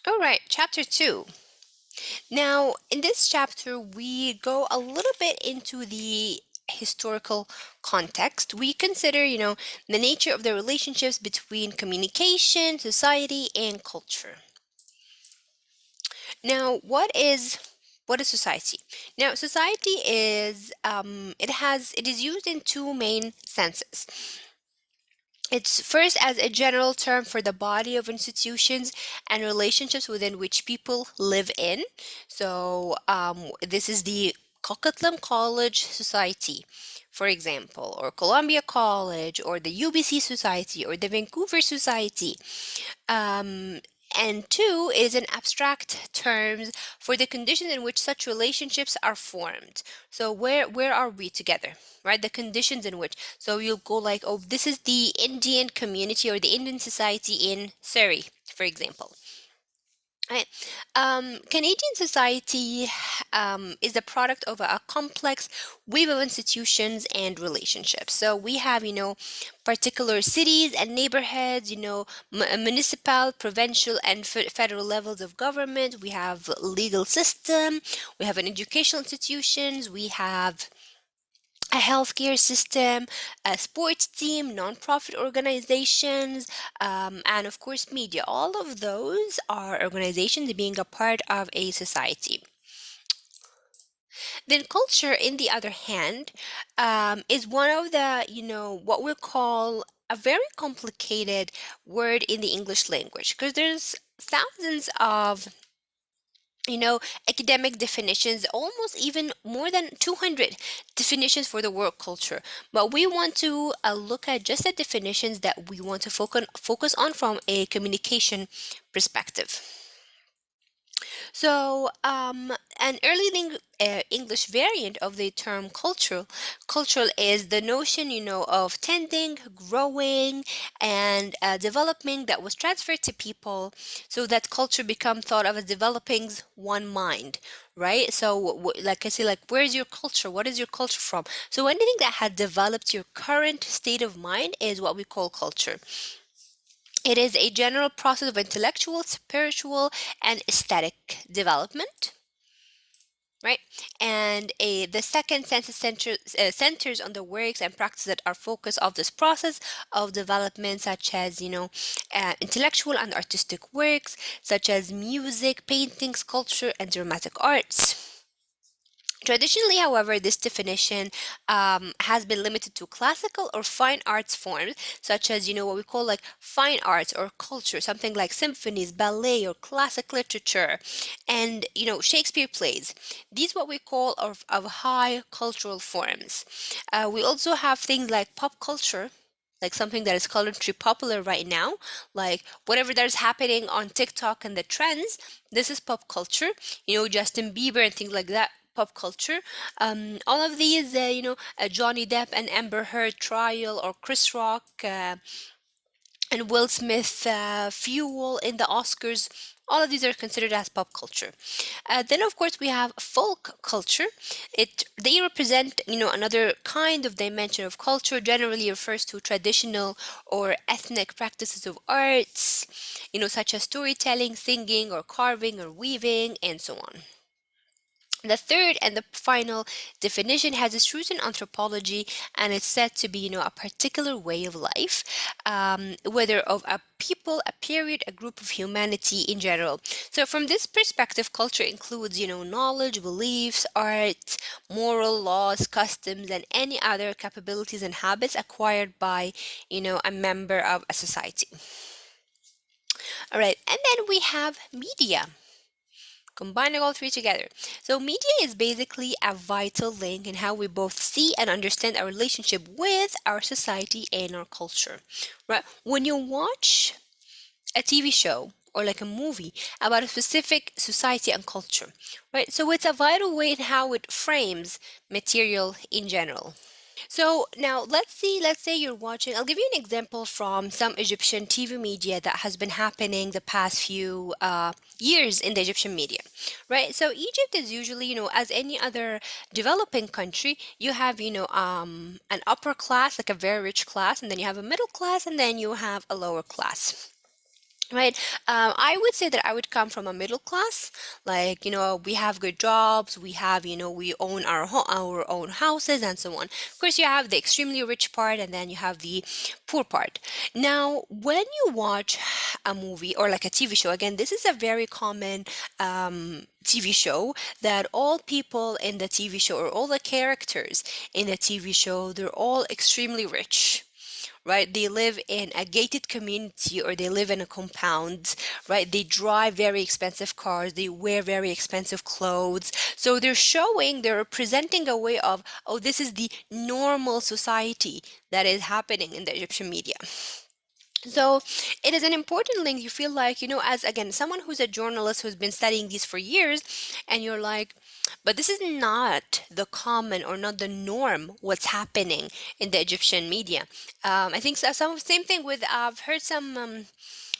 All right, chapter 2. Now, in this chapter, we go a little bit into the historical context. We consider, the nature of the relationships between communication, society, and culture. Now, what is society? Now, society is it is used in two main senses. It's first as a general term for the body of institutions and relationships within which people live in. So, this is the Coquitlam College Society, for example, or Columbia College, or the UBC Society, or the Vancouver Society. Um, and two is an abstract terms for the conditions in which such relationships are formed. So where are we together? Right? The conditions in which. So you'll go like, oh, this is the Indian community or the Indian society in Surrey, for example. Right. Canadian society is the product of a complex wave of institutions and relationships. So we have, particular cities and neighborhoods, municipal, provincial, and federal levels of government. We have legal system. We have an educational institutions. We have a healthcare system, a sports team, nonprofit organizations, and of course, media. All of those are organizations being a part of a society. Then, culture, in the other hand, is one of the, what we call a very complicated word in the English language because there's thousands of academic definitions, almost even more than 200 definitions for the word culture. But we want to look at just the definitions that we want to focus on from a communication perspective. So, an early English variant of the term cultural is the notion, of tending, growing, and developing that was transferred to people, so that culture become thought of as developing one mind, right? So, like I say, like, where's your culture? What is your culture from? So, anything that had developed your current state of mind is what we call culture. It is a general process of intellectual, spiritual, and aesthetic development, right? And the second census centers on the works and practices that are focus of this process of development, such as, intellectual and artistic works, such as music, painting, sculpture, and dramatic arts. Traditionally, however, this definition has been limited to classical or fine arts forms, such as, what we call like fine arts or culture, something like symphonies, ballet, or classic literature, and, Shakespeare plays. These what we call of high cultural forms. We also have things like pop culture, like something that is currently popular right now, like whatever that is happening on TikTok and the trends. This is pop culture, Justin Bieber and things like that. Pop culture. All of these, Johnny Depp and Amber Heard trial, or Chris Rock and Will Smith fuel in the Oscars. All of these are considered as pop culture. Then, of course, we have folk culture. They represent, another kind of dimension of culture. Generally refers to traditional or ethnic practices of arts, such as storytelling, singing, or carving, or weaving, and so on. The third and the final definition has its roots in anthropology, and it's said to be, a particular way of life, whether of a people, a period, a group of humanity in general. So, from this perspective, culture includes, knowledge, beliefs, art, moral laws, customs, and any other capabilities and habits acquired by, a member of a society. All right, and then we have media, combining all three together. So, media is basically a vital link in how we both see and understand our relationship with our society and our culture. Right? When you watch a TV show or like a movie about a specific society and culture, right? So, it's a vital way in how it frames material in general. So now let's say you're watching, I'll give you an example from some Egyptian TV media that has been happening the past few years in the Egyptian media, right? So Egypt is usually, as any other developing country, you have, an upper class, like a very rich class, and then you have a middle class, and then you have a lower class. Right. I would say that I would come from a middle class. Like, we have good jobs, we have, we own our own houses and so on. Of course, you have the extremely rich part and then you have the poor part. Now, when you watch a movie or like a TV show, again, this is a very common TV show that all people in the TV show or all the characters in the TV show, they're all extremely rich, right? They live in a gated community or they live in a compound, right? They drive very expensive cars, they wear very expensive clothes. So they're presenting a way of, oh, this is the normal society that is happening in the Egyptian media. So it is an important link. You feel like, as again, someone who's a journalist who's been studying these for years, and you're like, but this is not the common or not the norm what's happening in the Egyptian media. I think some same thing with I've heard some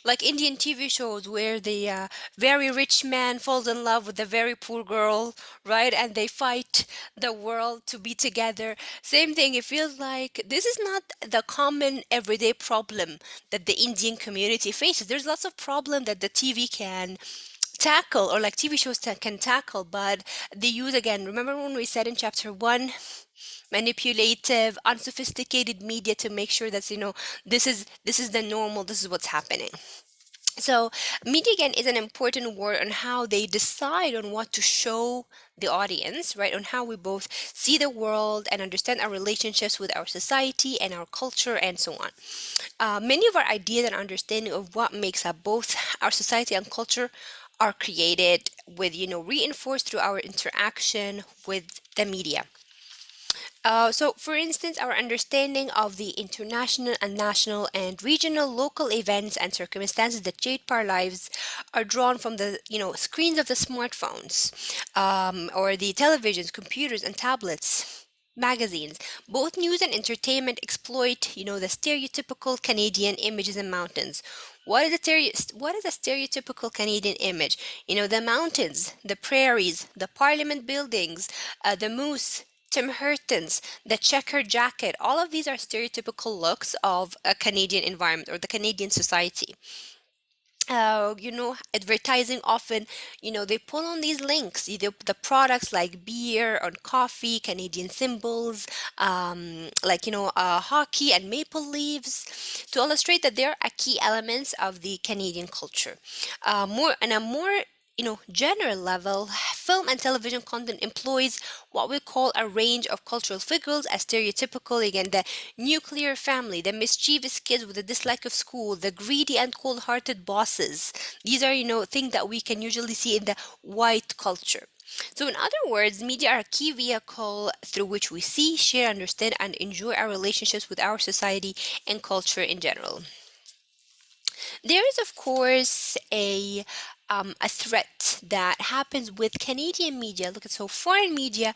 like Indian TV shows where the very rich man falls in love with a very poor girl, right? And they fight the world to be together. Same thing, it feels like this is not the common everyday problem that the Indian community faces. There's lots of problem that the TV can tackle or like TV shows can tackle, but they use again, remember when we said in chapter 1, manipulative, unsophisticated media to make sure that this is the normal, this is what's happening. So, media again is an important word on how they decide on what to show the audience, right? On how we both see the world and understand our relationships with our society and our culture and so on. Many of our ideas and understanding of what makes up both our society and culture are created with, reinforced through our interaction with the media. So, for instance, our understanding of the international and national and regional local events and circumstances that shape our lives are drawn from the screens of the smartphones, or the televisions, computers, and tablets. Magazines, both news and entertainment exploit, the stereotypical Canadian images and mountains. What is a stereotypical Canadian image? The mountains, the prairies, the parliament buildings, the moose, Tim Hortons, the checkered jacket, all of these are stereotypical looks of a Canadian environment or the Canadian society. Advertising often, they pull on these links, either the products like beer or coffee, Canadian symbols, like, hockey and maple leaves, to illustrate that they're a key elements of the Canadian culture. More general level, film and television content employs what we call a range of cultural figures as stereotypical, again, the nuclear family, the mischievous kids with a dislike of school, the greedy and cold-hearted bosses. These are, things that we can usually see in the white culture. So, in other words, media are a key vehicle through which we see, share, understand, and enjoy our relationships with our society and culture in general. There is, of course, a threat that happens with Canadian media. Look at so foreign media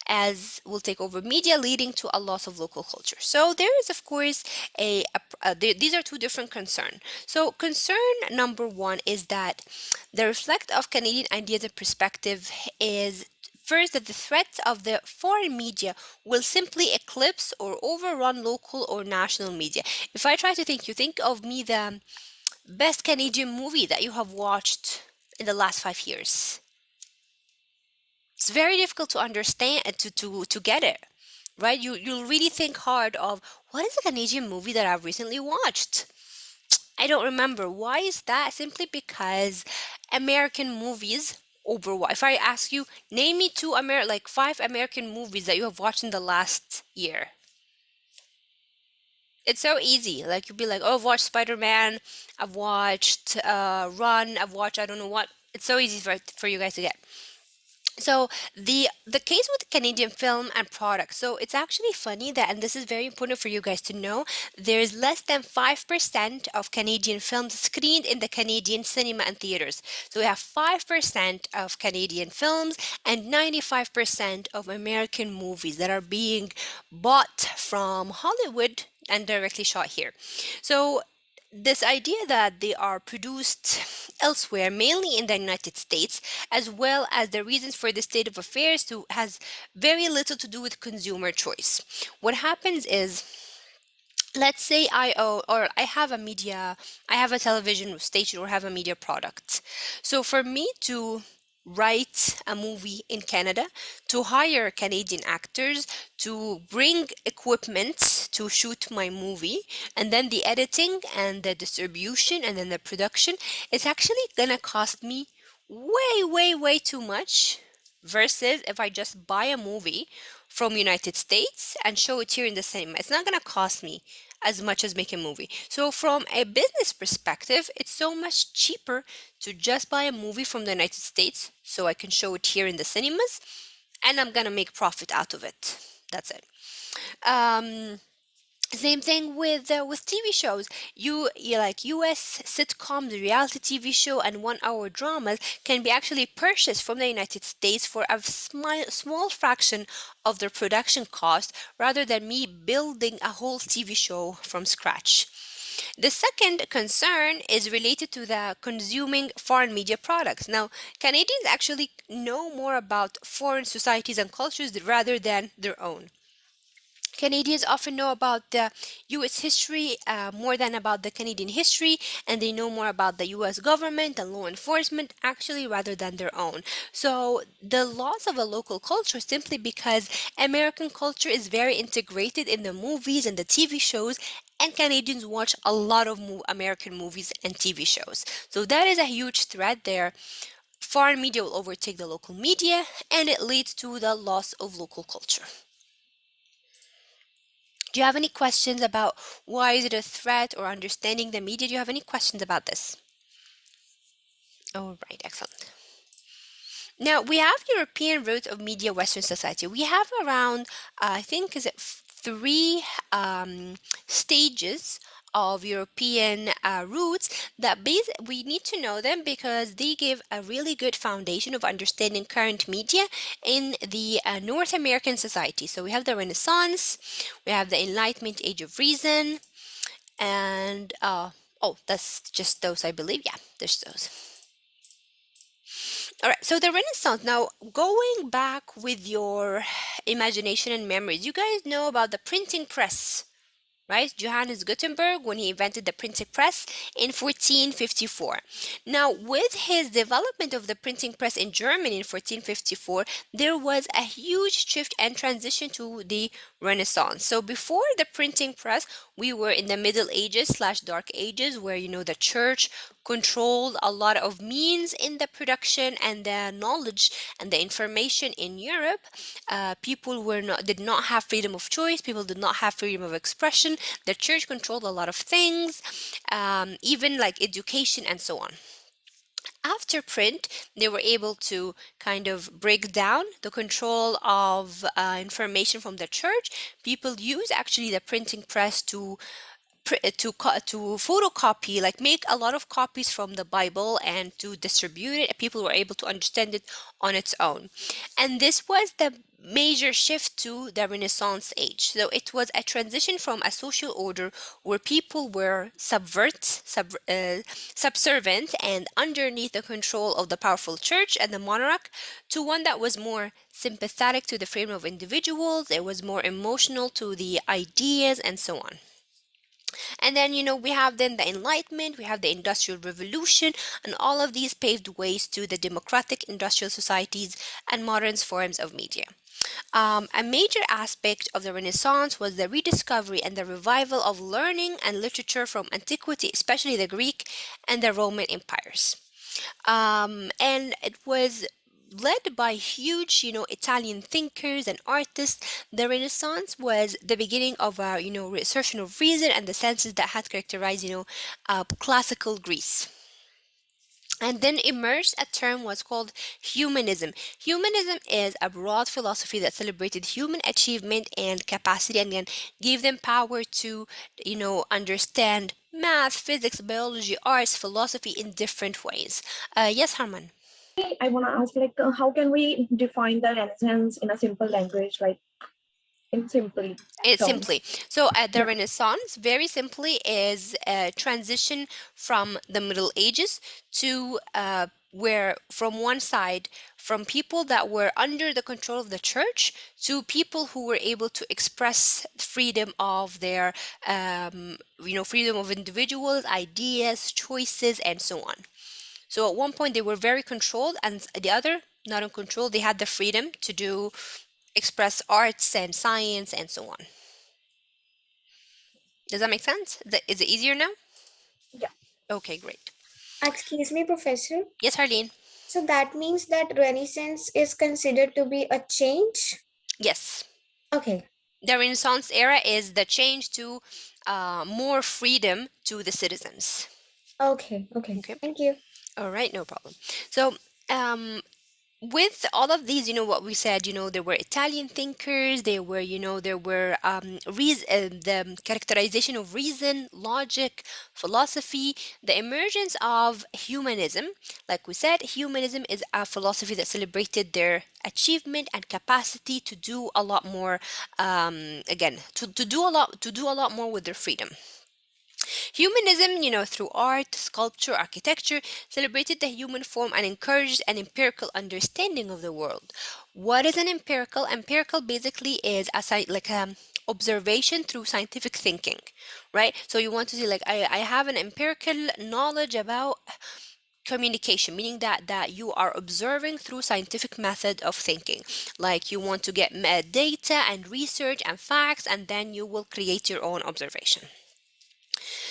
as will take over media, leading to a loss of local culture. So there is, of course, these are two different concerns. So concern number one is that the reflect of Canadian ideas and perspective is first that the threat of the foreign media will simply eclipse or overrun local or national media. If I try to think, you think of me the best Canadian movie that you have watched in the last 5 years. It's very difficult to understand to get it, right? You'll really think hard of what is a Canadian movie that I've recently watched. I don't remember. Why is that? Simply because American movies over. If I ask you, name me like 5 American movies that you have watched in the last year. It's so easy. Like you'd be like, oh, I've watched Spider-Man, I've watched Run, I've watched I don't know what. It's so easy for you guys to get. So the case with Canadian film and products. So it's actually funny that, and this is very important for you guys to know, there's less than 5% of Canadian films screened in the Canadian cinema and theaters. So we have 5% of Canadian films and 95% of American movies that are being bought from Hollywood and directly shot here. So this idea that they are produced elsewhere, mainly in the United States, as well as the reasons for the state of affairs, has very little to do with consumer choice. What happens is let's say I own or I have a media, I have a television station or have a media product. So for me to write a movie in Canada, to hire Canadian actors, to bring equipment to shoot my movie, and then the editing and the distribution and then the production, it's actually gonna cost me way, way, way too much versus if I just buy a movie from United States and show it here in the cinema. It's not gonna cost me as much as make a movie. So from a business perspective, it's so much cheaper to just buy a movie from the United States so I can show it here in the cinemas and I'm gonna make profit out of it. That's it. Um, Same thing with TV shows. You like US sitcoms, reality TV show, and 1 hour dramas can be actually purchased from the United States for a small fraction of their production cost, rather than me building a whole TV show from scratch. The second concern is related to the consuming foreign media products. Now, Canadians actually know more about foreign societies and cultures rather than their own. Canadians often know about the US history more than about the Canadian history, and they know more about the US government and law enforcement actually rather than their own. So, the loss of a local culture simply because American culture is very integrated in the movies and the TV shows, and Canadians watch a lot of American movies and TV shows. So, that is a huge threat there. Foreign media will overtake the local media, and it leads to the loss of local culture. Do you have any questions about why is it a threat or understanding the media? Do you have any questions about this? All right, excellent. Now we have European roots of media Western society. We have around, I think, is it three stages of European roots that we need to know them because they give a really good foundation of understanding current media in the North American society. So we have the Renaissance, we have the Enlightenment, Age of Reason, and oh, that's just those, I believe. Yeah, there's those. All right, so the Renaissance. Now, going back with your imagination and memories, you guys know about the printing press, right? Johannes Gutenberg when he invented the printing press in 1454. Now, with his development of the printing press in Germany in 1454, there was a huge shift and transition to the Renaissance. So before the printing press, we were in the Middle Ages slash Dark Ages, where the church controlled a lot of means in the production and the knowledge and the information in Europe. People did not have freedom of choice. People did not have freedom of expression. The church controlled a lot of things, even like education and so on. After print, they were able to kind of break down the control of information from the church. People use actually the printing press to to photocopy, like make a lot of copies from the Bible and to distribute it. People were able to understand it on its own, and this was the major shift to the Renaissance age. So it was a transition from a social order where people were subservient and underneath the control of the powerful church and the monarch, to one that was more sympathetic to the freedom of individuals. It was more emotional to the ideas and so on. And then, we have then the Enlightenment, we have the Industrial Revolution, and all of these paved ways to the democratic industrial societies and modern forms of media. A major aspect of the Renaissance was the rediscovery and the revival of learning and literature from antiquity, especially the Greek and the Roman empires. And it was led by huge, Italian thinkers and artists. The Renaissance was the beginning of a, reassertion of reason and the senses that had characterized, classical Greece. And then emerged a term was called humanism. Humanism is a broad philosophy that celebrated human achievement and capacity and then gave them power to, understand math, physics, biology, arts, philosophy in different ways. Yes, Harman. I want to ask, like, how can we define the Renaissance in a simple language? Like, in simple It terms. simply. So the Yeah. Renaissance, very simply, is a transition from the Middle Ages to where, from one side, from people that were under the control of the church to people who were able to express freedom of their, freedom of individuals, ideas, choices, and so on. So at one point they were very controlled, and the other not in control. They had the freedom to do express arts and science and so on. Does that make sense? Is it easier now? Yeah. Okay, great. Excuse me, Professor. Yes, Harleen. So that means that Renaissance is considered to be a change? Yes. Okay. The Renaissance era is the change to more freedom to the citizens. Okay. Okay. Okay. Thank you. All right, no problem. So, um, with all of these, what we said, there were Italian thinkers, there were the characterization of reason, logic, philosophy, the emergence of humanism. Like we said, humanism is a philosophy that celebrated their achievement and capacity to do a lot more, again, to do a lot more with their freedom. Humanism, through art, sculpture, architecture, celebrated the human form and encouraged an empirical understanding of the world. What is an empirical? Empirical basically is like observation through scientific thinking, right? So you want to see, like, I have an empirical knowledge about communication, meaning that you are observing through scientific method of thinking. Like, you want to get data and research and facts, and then you will create your own observation.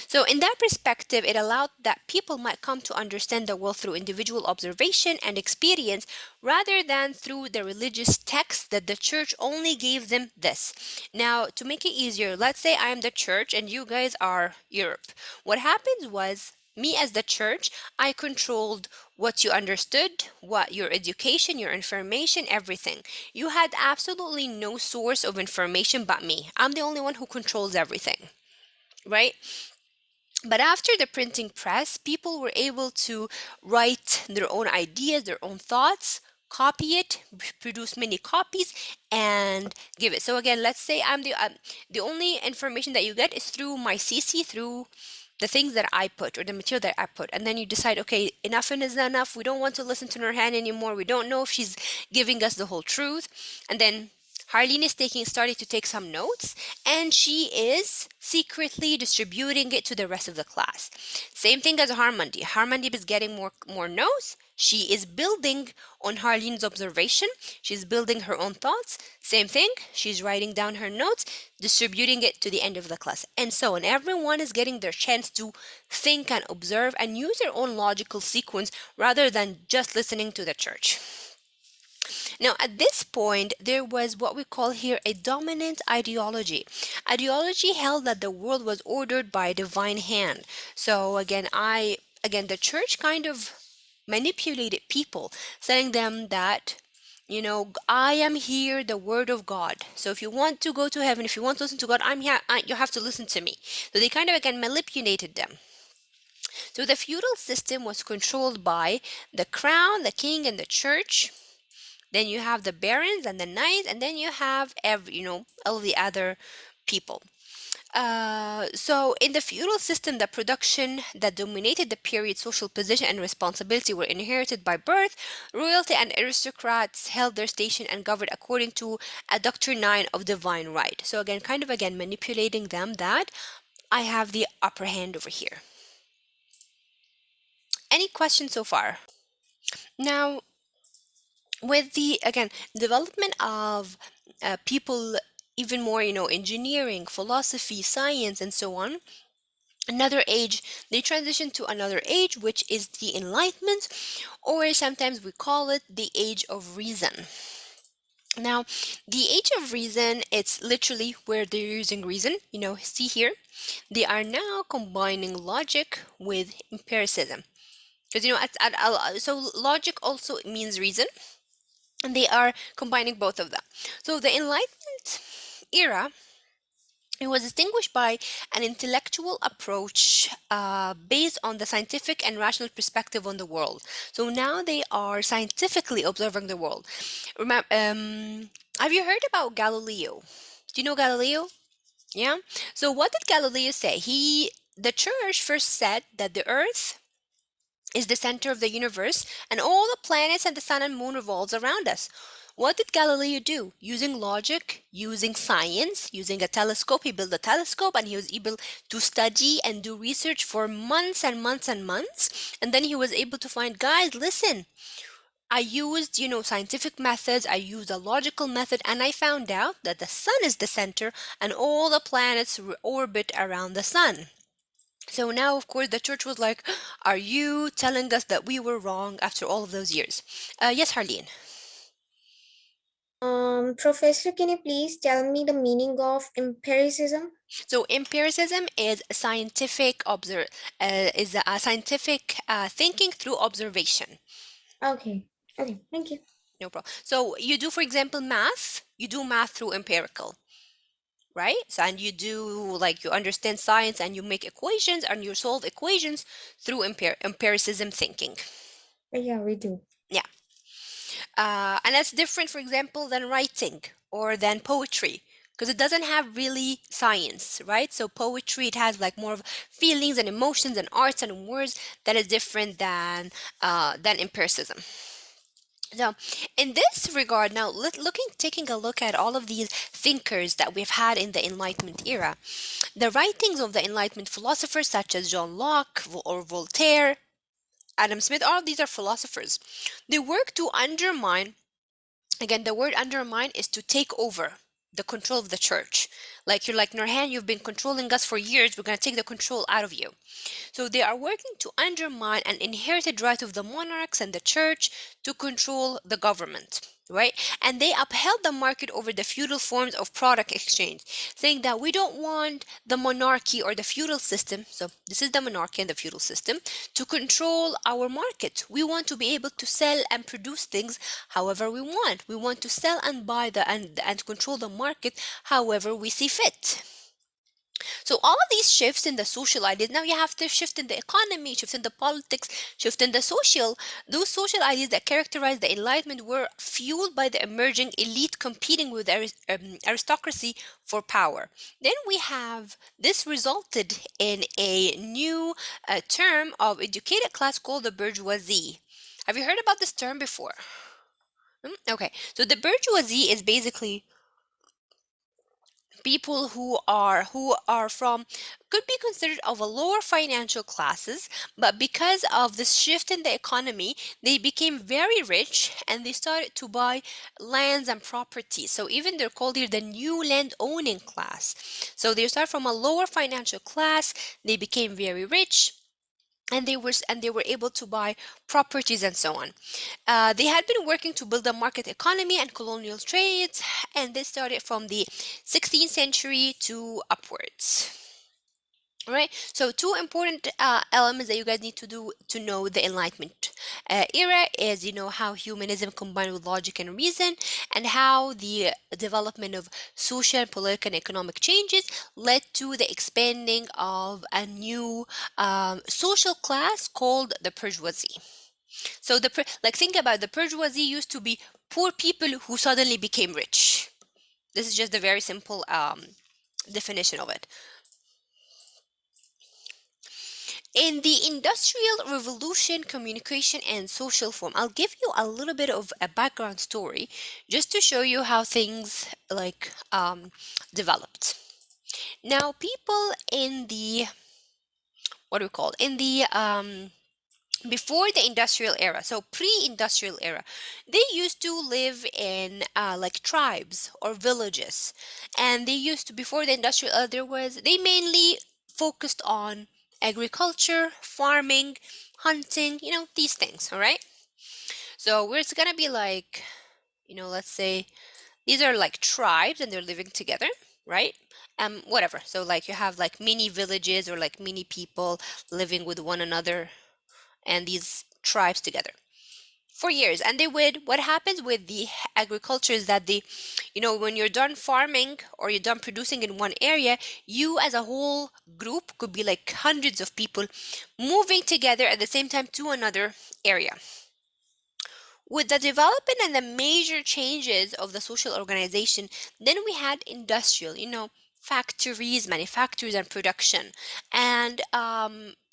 So, in that perspective, it allowed that people might come to understand the world through individual observation and experience rather than through the religious text that the church only gave them this. Now, to make it easier, let's say I am the church and you guys are Europe. What happens was, me as the church, I controlled what you understood, what your education, your information, everything. You had absolutely no source of information but me. I'm the only one who controls everything, right? But after the printing press, people were able to write their own ideas, their own thoughts, copy it, produce many copies, and give it. So again, let's say I'm the only information that you get is through my CC, through the things that I put or the material that I put. And then you decide, okay, enough is enough. We don't want to listen to Nurhan anymore. We don't know if she's giving us the whole truth. And then Harleen is started to take some notes, and she is secretly distributing it to the rest of the class. Same thing as Harmandi. Harmandi is getting more notes. She is building on Harleen's observation. She's building her own thoughts. Same thing. She's writing down her notes, distributing it to the end of the class, and so on. Everyone is getting their chance to think and observe and use their own logical sequence rather than just listening to the church. Now, at this point, there was what we call here a dominant ideology. Ideology held that the world was ordered by a divine hand. So again, the church kind of manipulated people, telling them that, I am here, the word of God. So if you want to go to heaven, if you want to listen to God, I'm here. You have to listen to me. So they kind of again manipulated them. So the feudal system was controlled by the crown, the king, and the church. Then you have the barons and the knights, and then you have all the other people. So in the feudal system, the production that dominated the period, social position and responsibility were inherited by birth. Royalty and aristocrats held their station and governed according to a doctrine of divine right. So again, kind of again manipulating them that I have the upper hand over here. Any questions so far? Now, with the again development of people, even more, engineering, philosophy, science, and so on, another age, they transition to another age, which is the Enlightenment, or sometimes we call it the Age of Reason. Now, the Age of Reason, it's literally where they're using reason. See here, they are now combining logic with empiricism, because so logic also means reason, and they are combining both of them. So the Enlightenment era, it was distinguished by an intellectual approach based on the scientific and rational perspective on the world. So now they are scientifically observing the world. Remember, have you heard about Galileo? Do you know Galileo? Yeah. So what did Galileo say? The church first said that the earth is the center of the universe and all the planets and the sun and moon revolves around us. What did Galileo do? Using logic, using science, using a telescope, he built a telescope and he was able to study and do research for months and months and months. And then he was able to find, guys, listen, I used, scientific methods, I used a logical method, and I found out that the sun is the center and all the planets orbit around the sun. So now, of course, the church was like, are you telling us that we were wrong after all of those years? Yes, Harleen. Professor, can you please tell me the meaning of empiricism? So empiricism is a scientific thinking through observation. Okay. Okay, thank you. No problem. So you do, for example, math. You do math through empirical, right? So, and you do like you understand science and you make equations and you solve equations through empiricism thinking. Yeah, we do. Yeah. And that's different, for example, than writing or than poetry because it doesn't have really science, right? So poetry, it has like more of feelings and emotions and arts and words that is different than empiricism. So, in this regard, now taking a look at all of these thinkers that we've had in the Enlightenment era, the writings of the Enlightenment philosophers such as John Locke or Voltaire, Adam Smith, all of these are philosophers. They work to undermine. Again, the word undermine is to take over the control of the church. Like you're like, Nurhan, you've been controlling us for years. We're going to take the control out of you. So they are working to undermine an inherited right of the monarchs and the church to control the government. Right? And they upheld the market over the feudal forms of product exchange, saying that we don't want the monarchy or the feudal system. So, this is the monarchy and the feudal system to control our market. We want to be able to sell and produce things however we want. We want to sell and buy and control the market however we see fit. So all of these shifts in the social ideas, now you have to shift in the economy, shift in the politics, shift in the social. Those social ideas that characterize the Enlightenment were fueled by the emerging elite competing with aristocracy for power. Then we have this resulted in a new term of educated class called the bourgeoisie. Have you heard about this term before? Okay, so the bourgeoisie is basically people who are from could be considered of a lower financial classes, but because of this shift in the economy they became very rich and they started to buy lands and properties. So even they're called here the new land owning class. So they start from a lower financial class, they became very rich, and they were able to buy properties and so on. They had been working to build a market economy and colonial trades, and this started from the 16th century to upwards. All right, so two important elements that you guys need to do to know the Enlightenment era is, how humanism combined with logic and reason, and how the development of social, political, and economic changes led to the expanding of a new social class called the bourgeoisie. So like think about the bourgeoisie used to be poor people who suddenly became rich. This is just a very simple definition of it. In the Industrial Revolution, communication and social form, I'll give you a little bit of a background story just to show you how things like developed. Now, people in the what do we call it? In the before the industrial era, so pre-industrial era, they used to live in like tribes or villages, and they used to, before the industrial era, they mainly focused on agriculture, farming, hunting, these things. All right, so where it's gonna be like, let's say these are like tribes and they're living together, right? Whatever, so like you have like mini villages or like mini people living with one another and these tribes together for years. And what happens with the agriculture is that when you're done farming or you're done producing in one area, you as a whole group could be like hundreds of people moving together at the same time to another area. With the development and the major changes of the social organization, then we had industrial, factories, manufacturers, and production. And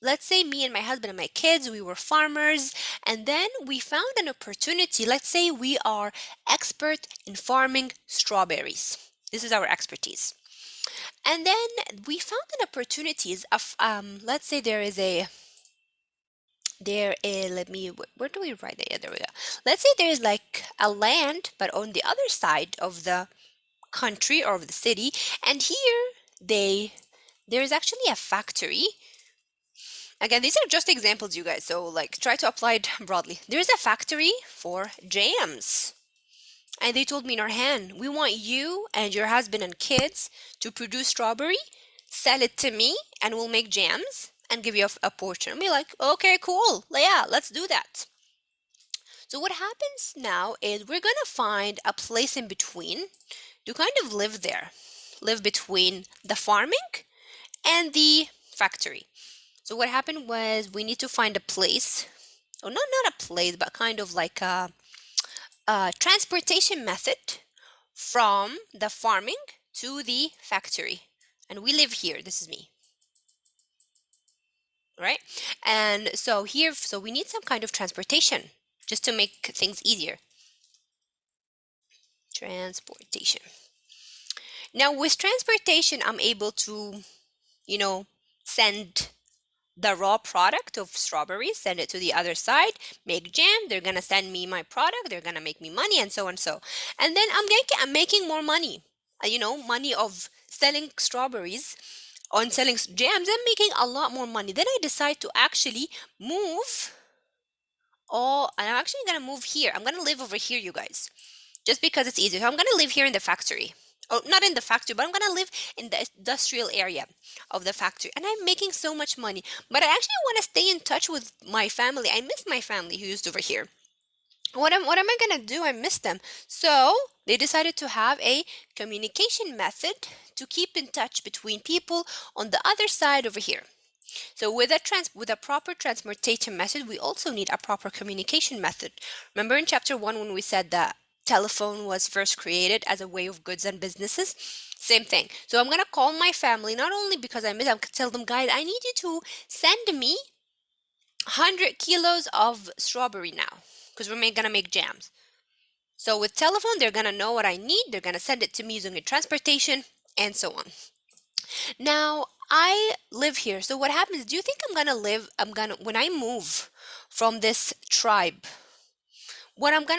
let's say me and my husband and my kids, we were farmers, and then we found an opportunity. Let's say we are expert in farming strawberries. This is our expertise. And then we found an opportunities of, let's say let me, where do we write it? Yeah, there we go. Let's say there is like a land, but on the other side of the country or of the city, and here they, there is actually a factory. Again, these are just examples, you guys, so like try to apply it broadly. There's a factory for jams. And they told me, Norhan, we want you and your husband and kids to produce strawberry, sell it to me, and we'll make jams and give you a portion. And be like, okay, cool. Yeah, let's do that. So what happens now is we're gonna find a place in between to kind of live there, live between the farming and the factory. So what happened was we need to find a place, or not a place, but kind of like a transportation method from the farming to the factory. And we live here. This is me, right? And so here, so we need some kind of transportation just to make things easier. Transportation. Now, with transportation, I'm able to, you know, send the raw product of strawberries, send it to the other side, make jam. They're gonna send me my product. They're gonna make me money, and so and so. And then I'm making more money. Money of selling strawberries, on selling jams. I'm making a lot more money. Then I decide to actually move. Oh, and I'm actually gonna move here. I'm gonna live over here, you guys, just because it's easier. So I'm gonna live here in the factory. Oh, not in the factory, but I'm gonna live in the industrial area of the factory. And I'm making so much money. But I actually want to stay in touch with my family. I miss my family who used over here. What am I gonna do? I miss them. So they decided to have a communication method to keep in touch between people on the other side over here. So with a proper transportation method, we also need a proper communication method. Remember in chapter 1 when we said that telephone was first created as a way of goods and businesses? Same thing. So I'm going to call my family, not only because I miss them, tell them, guys, I need you to send me 100 kilos of strawberry now because we're going to make jams. So with telephone, they're going to know what I need. They're going to send it to me using a transportation and so on. Now, I live here. So what happens? Do you think when I move from this tribe,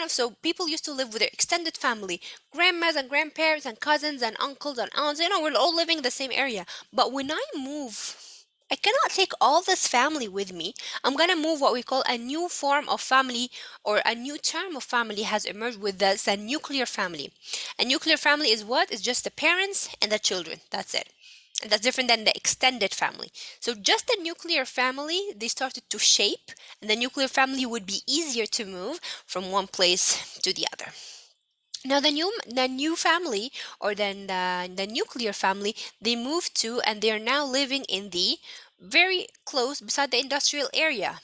so people used to live with their extended family, grandmas and grandparents and cousins and uncles and aunts, we're all living in the same area. But when I move, I cannot take all this family with me. I'm gonna move what we call a new form of family, or a new term of family has emerged with this, a nuclear family. A nuclear family is what? It's just the parents and the children. That's it. And that's different than the extended family. So just the nuclear family, they started to shape, and the nuclear family would be easier to move from one place to the other. Now the new family, or then the nuclear family, they moved to, and they are now living in the very close beside the industrial area.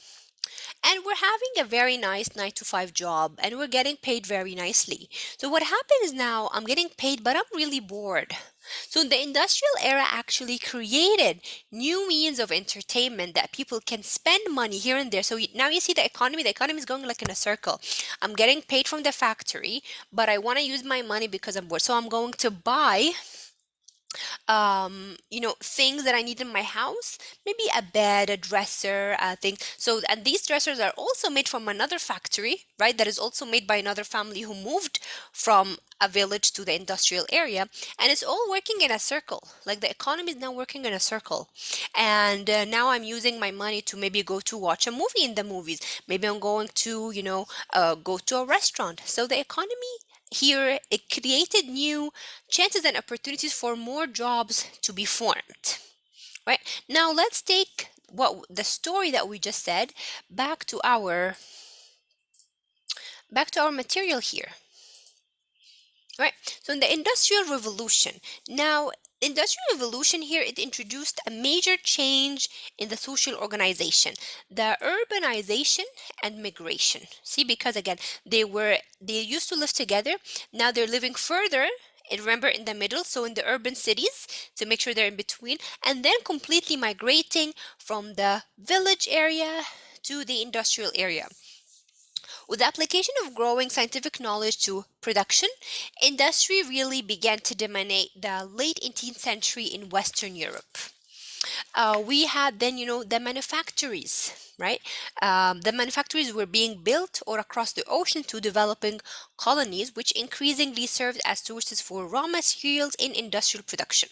And we're having a very nice 9 to 5 job, and we're getting paid very nicely. So what happens now, I'm getting paid, but I'm really bored. So the industrial era actually created new means of entertainment that people can spend money here and there. So now you see the economy is going like in a circle. I'm getting paid from the factory, but I want to use my money because I'm bored. So I'm going to buy things that I need in my house, maybe a bed, a dresser, a thing. So, and these dressers are also made from another factory, right? That is also made by another family who moved from a village to the industrial area, and it's all working in a circle. Like the economy is now working in a circle. And now I'm using my money to maybe go to watch a movie in the movies. Maybe I'm going to, go to a restaurant. So the economy here, it created new chances and opportunities for more jobs to be formed, right? Now let's take what the story that we just said back to our material here, right? So in the industrial revolution, now Industrial revolution here, it introduced a major change in the social organization, the urbanization and migration. See, because again, they used to live together, now they're living further, and remember, in the middle, so in the urban cities, to make sure they're in between, and then completely migrating from the village area to the industrial area. With the application of growing scientific knowledge to production, industry really began to dominate the late 18th century in Western Europe. We had then, the manufactories, right? The manufactories were being built or across the ocean to developing colonies, which increasingly served as sources for raw materials in industrial production.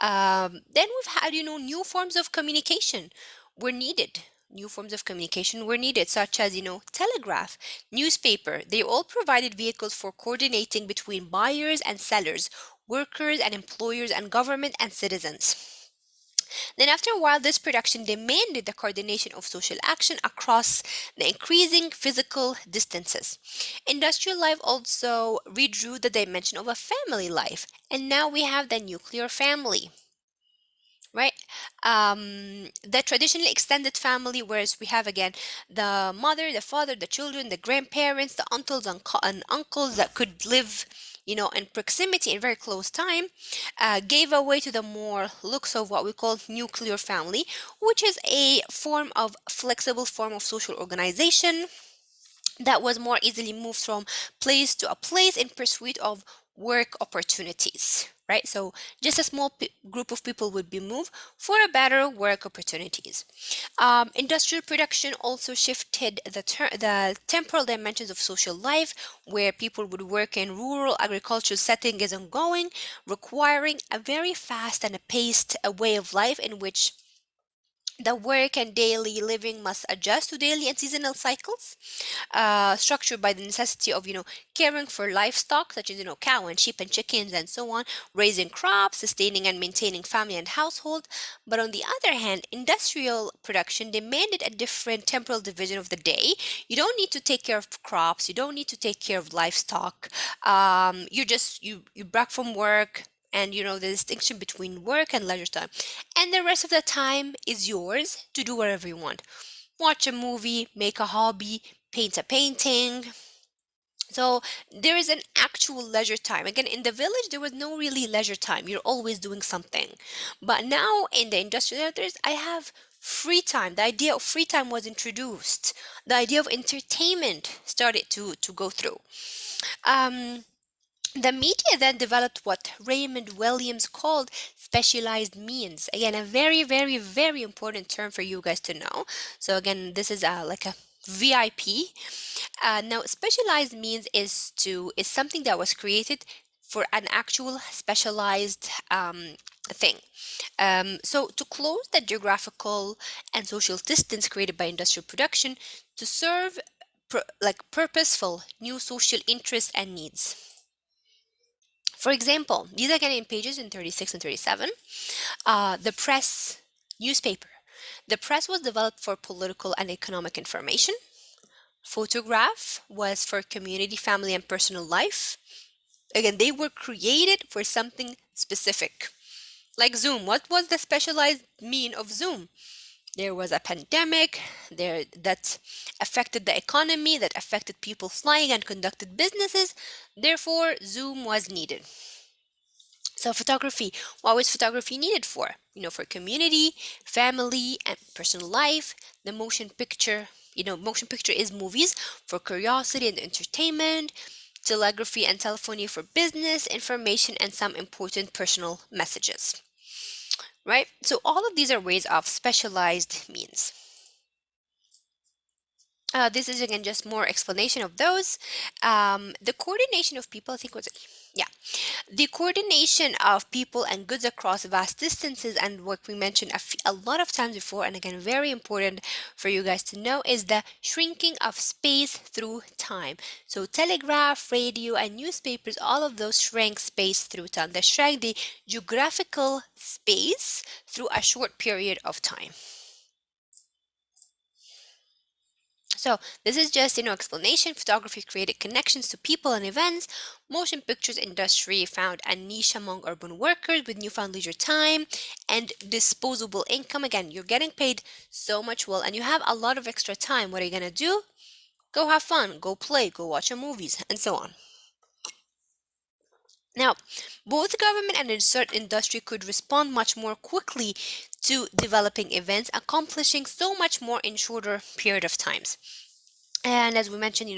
Then we've had, new forms of communication were needed. New forms of communication were needed, such as, telegraph, newspaper. They all provided vehicles for coordinating between buyers and sellers, workers and employers, and government and citizens. Then, after a while, this production demanded the coordination of social action across the increasing physical distances. Industrial life also redrew the dimension of a family life, and now we have the nuclear family, right? The traditionally extended family, whereas we have again the mother, the father, the children, the grandparents, the uncles and uncles that could live, in proximity in very close time, gave away to the more looks of what we call nuclear family, which is a flexible form of social organization that was more easily moved from place to a place in pursuit of work opportunities, right? So just a small group of people would be moved for a better work opportunities. Industrial production also shifted the temporal dimensions of social life, where people would work in rural agricultural setting is ongoing, requiring a very fast and a paced way of life in which the work and daily living must adjust to daily and seasonal cycles, structured by the necessity of, caring for livestock, such as, cow and sheep and chickens and so on, raising crops, sustaining and maintaining family and household. But on the other hand, industrial production demanded a different temporal division of the day. You don't need to take care of crops, you don't need to take care of livestock. You back from work, and the distinction between work and leisure time, and the rest of the time is yours to do whatever you want. Watch a movie, make a hobby, paint a painting. So there is an actual leisure time. Again, in the village, there was no really leisure time. You're always doing something. But now in the industrial areas, I have free time. The idea of free time was introduced. The idea of entertainment started to go through. Um, the media then developed what Raymond Williams called specialized means. Again, a very, very, very important term for you guys to know. So again, this is like a VIP. Now, specialized means is something that was created for an actual specialized thing. So to close the geographical and social distance created by industrial production to serve like purposeful new social interests and needs. For example, these are getting in pages in 36 and 37. The press, newspaper. The press was developed for political and economic information. Photograph was for community, family, and personal life. Again, they were created for something specific. Like Zoom. What was the specialized mean of Zoom? There was a pandemic there that affected the economy, that affected people flying and conducted businesses. Therefore, Zoom was needed. So photography, what was photography needed for? For community, family, and personal life. The motion picture, motion picture is movies for curiosity and entertainment. Telegraphy and telephony for business, information, and some important personal messages. Right? So all of these are ways of specialized means. This is again just more explanation of those. The coordination of people, I think was, yeah, the coordination of people and goods across vast distances, and what we mentioned a lot of times before, and again, very important for you guys to know, is the shrinking of space through time. So telegraph, radio, and newspapers, all of those shrank space through time. They shrank the geographical space through a short period of time. So this is just, explanation. Photography created connections to people and events. Motion pictures industry found a niche among urban workers with newfound leisure time and disposable income. Again, you're getting paid so much well and you have a lot of extra time. What are you gonna do? Go have fun, go play, go watch your movies, and so on. Now, both government and insert industry could respond much more quickly to developing events, accomplishing so much more in shorter period of times. And as we mentioned,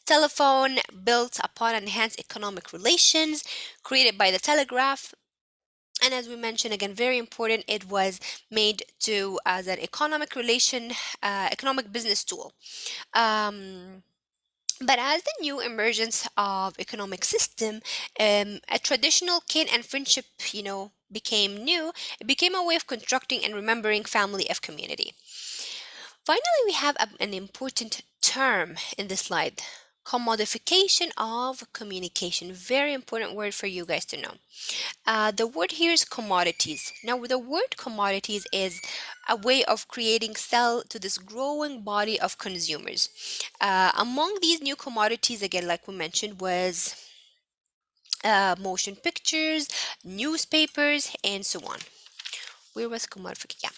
telephone built upon enhanced economic relations created by the telegraph. And as we mentioned again, very important, it was made to as an economic relation, economic business tool. Um, but as the new emergence of economic system, a traditional kin and friendship, became new. It became a way of constructing and remembering family of community. Finally, we have an important term in this slide: commodification of communication. Very important word for you guys to know. The word here is commodities. Now, the word commodities is a way of creating sell to this growing body of consumers. Among these new commodities, again, like we mentioned, was motion pictures, newspapers, and so on. Where was commodification? Yeah.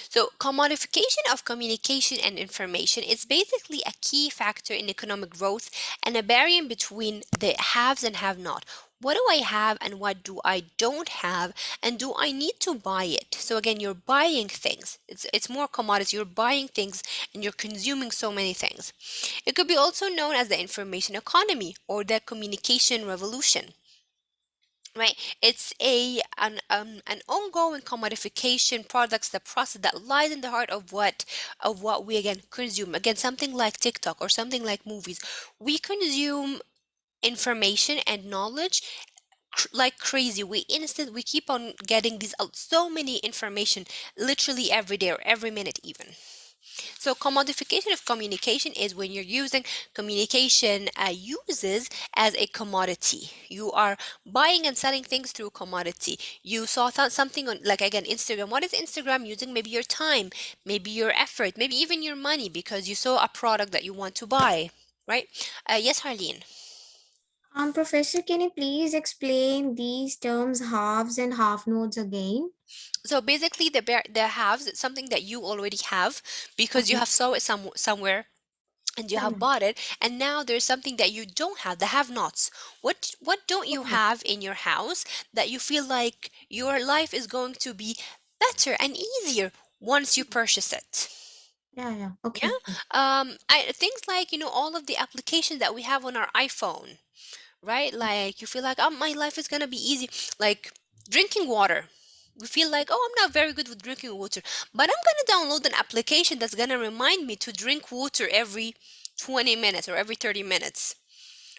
So, commodification of communication and information is basically a key factor in economic growth and a barrier between the haves and have not. What do I have and what do I don't have, and do I need to buy it? So again, you're buying things. It's more commodity. You're buying things and you're consuming so many things. It could be also known as the information economy or the communication revolution, right? It's an ongoing commodification products, the process that lies in the heart of what we again consume. Again, something like TikTok or something like movies, we consume information and knowledge like crazy. We keep on getting these so many information literally every day or every minute even. So commodification of communication is when you're using communication uses as a commodity. You are buying and selling things through commodity. You saw something on, like again, Instagram. What is Instagram using? Maybe your time, maybe your effort, maybe even your money because you saw a product that you want to buy, right? Yes, Harleen. Professor, can you please explain these terms halves and half nodes again? So basically, the haves, it's something that you already have because you Okay. have saw it somewhere and you have Alright. bought it, and now there's something that you don't have, the have nots. What don't you Okay. have in your house that you feel like your life is going to be better and easier once you purchase it? Yeah, yeah. Yeah. Okay. Okay. Things like, all of the applications that we have on our iPhone, right? Like you feel like, oh, my life is gonna be easy. Like drinking water. We feel like, oh, I'm not very good with drinking water, but I'm gonna download an application that's gonna remind me to drink water every 20 minutes or every 30 minutes.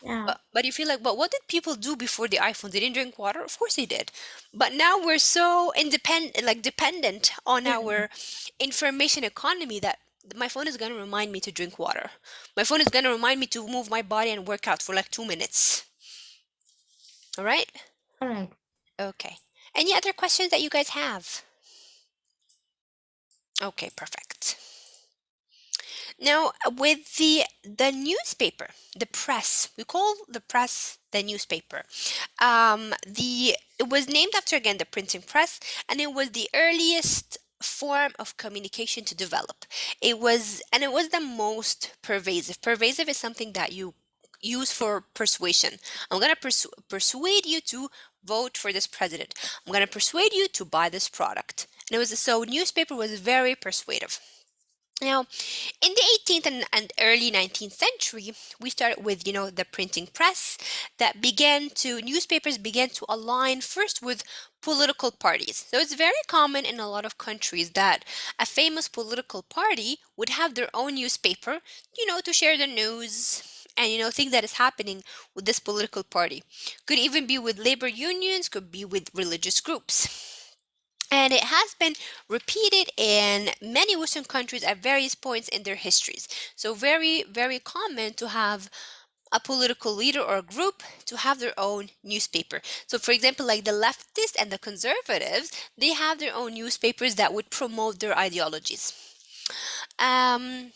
Yeah. But you feel like, but what did people do before the iPhone? They didn't drink water? Of course they did. But now we're so independent, like dependent on Yeah. our information economy that my phone is going to remind me to drink water. My phone is going to remind me to move my body and work out for like 2 minutes. All right? All right. Okay. Any other questions that you guys have? Okay, perfect. Now, with the newspaper, the press, we call the press the newspaper. It was named after again the printing press, and it was the earliest form of communication to develop. It was the most pervasive. Pervasive is something that you use for persuasion. I'm gonna persuade you to vote for this president. I'm gonna persuade you to buy this product. And it was so newspaper was very persuasive. Now, in the 18th and early 19th century, we started with, the printing press that newspapers began to align first with political parties. So it's very common in a lot of countries that a famous political party would have their own newspaper, to share the news and, things that is happening with this political party. Could even be with labor unions, could be with religious groups. And it has been repeated in many Western countries at various points in their histories. So, very, very common to have a political leader or a group to have their own newspaper. So, for example, like the leftists and the conservatives, they have their own newspapers that would promote their ideologies. Um,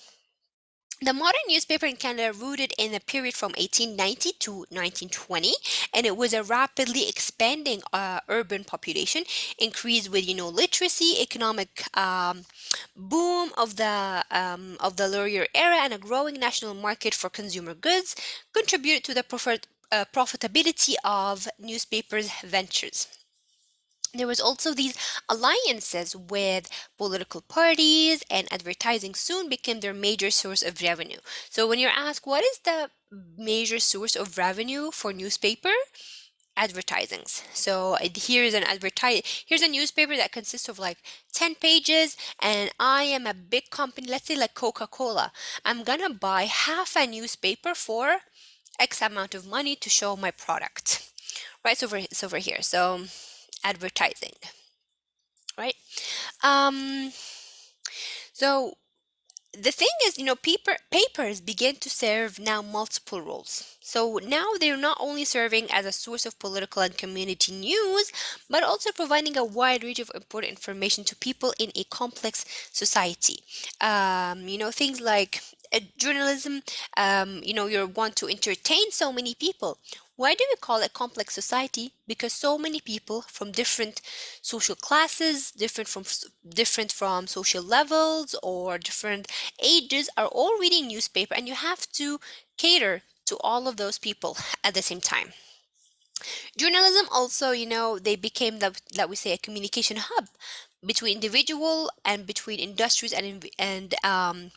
The modern newspaper in Canada rooted in a period from 1890 to 1920, and it was a rapidly expanding urban population, increased with literacy, economic boom of the earlier era, and a growing national market for consumer goods contributed to the profitability of newspapers' ventures. There was also these alliances with political parties, and advertising soon became their major source of revenue. So when you're asked what is the major source of revenue for newspaper, advertisings. So here's a newspaper that consists of like 10 pages, and I am a big company, let's say like Coca-Cola. I'm gonna buy half a newspaper for X amount of money to show my product. Right, so over here. So advertising, right? Um, so the thing is, papers begin to serve now multiple roles. So now they're not only serving as a source of political and community news, but also providing a wide range of important information to people in a complex society. Things like journalism, you want to entertain so many people. Why do we call it complex society? Because so many people from different social classes, different from social levels, or different ages are all reading newspaper, and you have to cater to all of those people at the same time. Journalism also, they became that we say a communication hub between individual and between industries and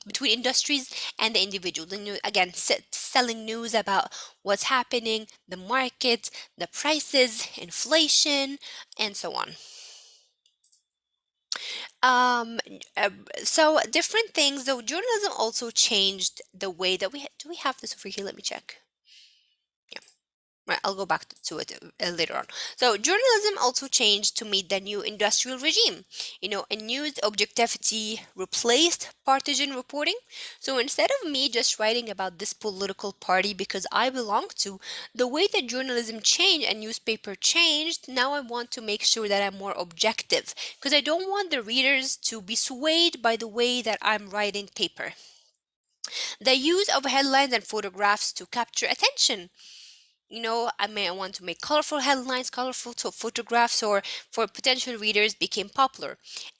between industries and the individual. Then you again selling news about what's happening, the market, the prices, inflation, and so on. Um, uh, so different things. Though journalism also changed the way that do we have this over here? Let me check. Yeah. Right, I'll go back to it later on. So, journalism also changed to meet the new industrial regime. A news objectivity replaced partisan reporting. So, instead of me just writing about this political party because I belong to, the way that journalism changed and newspaper changed, now I want to make sure that I'm more objective because I don't want the readers to be swayed by the way that I'm writing paper. The use of headlines and photographs to capture attention. I may want to make colorful headlines, colorful photographs, or for potential readers became popular.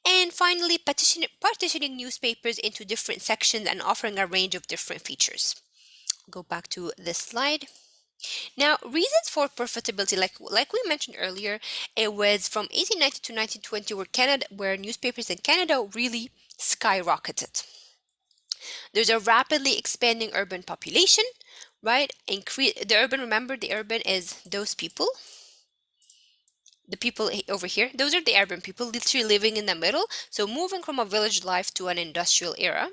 And finally, partitioning newspapers into different sections and offering a range of different features. Go back to this slide. Now, reasons for profitability, like we mentioned earlier, it was from 1890 to 1920, where newspapers in Canada really skyrocketed. There's a rapidly expanding urban population, right? Remember, the urban is those people, the people over here. Those are the urban people, literally living in the middle. So moving from a village life to an industrial era.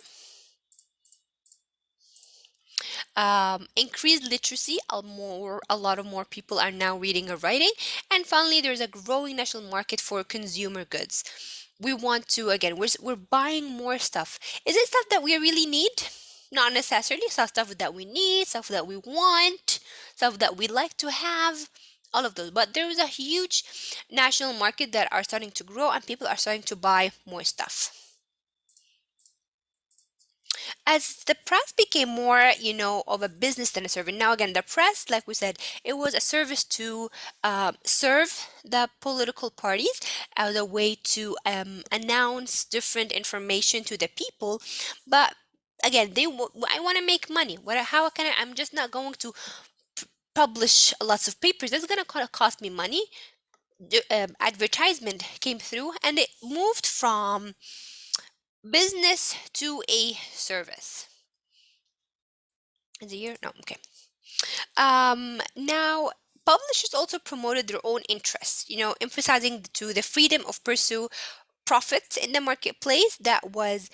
Increased literacy, a lot of more people are now reading or writing. And finally, there's a growing national market for consumer goods. We want to, again, we're buying more stuff. Is it stuff that we really need? Not necessarily. Stuff that we need, stuff that we want, stuff that we like to have, all of those. But there is a huge national market that are starting to grow, and people are starting to buy more stuff. As the press became more, of a business than a service. Now, again, the press, like we said, it was a service to serve the political parties as a way to announce different information to the people. But again, I want to make money. How can I'm just not going to publish lots of papers. That's going to cost me money. The advertisement came through, and it moved from business to a service. Is it here? No, okay. Now, publishers also promoted their own interests, emphasizing to the freedom of pursue profits in the marketplace that was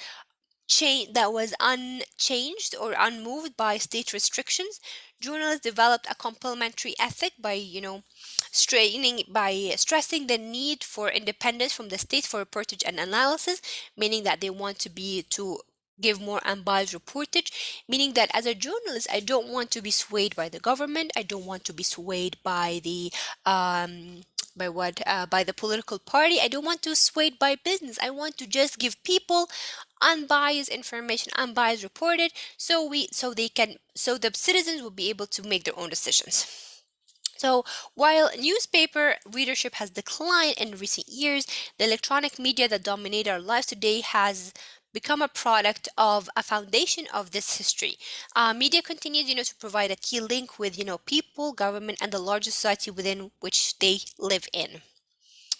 unchanged or unmoved by state restrictions. Journalists developed a complementary ethic by, stressing the need for independence from the state for reportage and analysis, meaning that they want to give more unbiased reportage, meaning that as a journalist, I don't want to be swayed by the government. I don't want to be swayed by the by what by the political party. I don't want to swayed by business. I want to just give people unbiased information, unbiased reported, so they can so the citizens will be able to make their own decisions. So, while newspaper readership has declined in recent years, the electronic media that dominate our lives today has become a product of a foundation of this history. Media continues, to provide a key link with, people, government, and the larger society within which they live in.